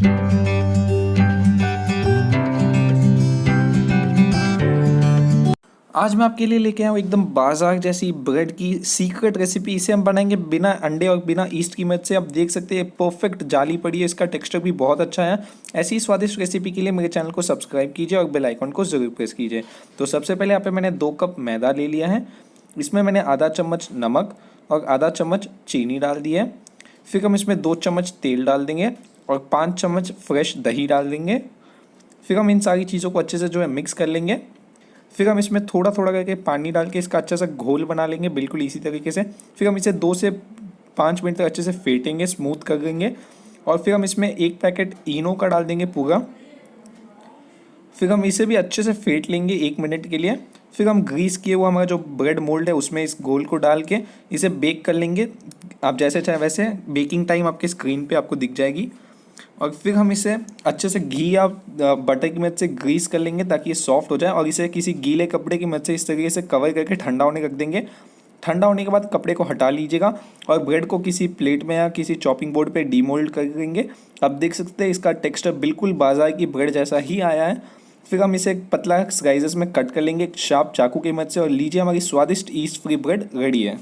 आज मैं आपके लिए लेके आया हूँ एकदम बाजार जैसी ब्रेड की सीक्रेट रेसिपी। इसे हम बनाएंगे बिना अंडे और बिना ईस्ट की मदद से। आप देख सकते हैं परफेक्ट जाली पड़ी है, इसका टेक्सचर भी बहुत अच्छा है। ऐसी ही स्वादिष्ट रेसिपी के लिए मेरे चैनल को सब्सक्राइब कीजिए और बेल आइकन को ज़रूर प्रेस कीजिए। तो सबसे पहले यहाँ पे मैंने 2 कप मैदा ले लिया है। इसमें मैंने आधा चम्मच नमक और आधा चम्मच चीनी डाल दी है। फिर हम इसमें 2 चम्मच तेल डाल देंगे और 5 चम्मच फ्रेश दही डाल देंगे। फिर हम इन सारी चीज़ों को अच्छे से जो है मिक्स कर लेंगे। फिर हम इसमें थोड़ा थोड़ा करके पानी डाल के इसका अच्छा सा घोल बना लेंगे, बिल्कुल इसी तरीके से। फिर हम इसे 2 से 5 मिनट तक अच्छे से फेंटेंगे, स्मूथ कर देंगे। और फिर हम इसमें 1 पैकेट इनो का डाल देंगे पूरा। फिर हम इसे भी अच्छे से फेंट लेंगे 1 मिनट के लिए। फिर हम ग्रीस किए हुआ हमारा जो ब्रेड मोल्ड है उसमें इस घोल को डाल के इसे बेक कर लेंगे। आप जैसे चाहे वैसे, बेकिंग टाइम आपके स्क्रीन पे आपको दिख जाएगी। और फिर हम इसे अच्छे से घी या बटर की मदद से ग्रीस कर लेंगे ताकि ये सॉफ्ट हो जाए। और इसे किसी गीले कपड़े की मदद से इस तरीके से कवर करके ठंडा होने रख देंगे। ठंडा होने के बाद कपड़े को हटा लीजिएगा और ब्रेड को किसी प्लेट में या किसी चॉपिंग बोर्ड पे डीमोल्ड कर देंगे। आप देख सकते हैं इसका टेक्सचर बिल्कुल बाजार की ब्रेड जैसा ही आया है। फिर हम इसे पतला स्लाइसेस में कट कर लेंगे एक शार्प चाकू की मदद से। और लीजिए, हमारी स्वादिष्ट ईस्ट फ्री ब्रेड रेडी है।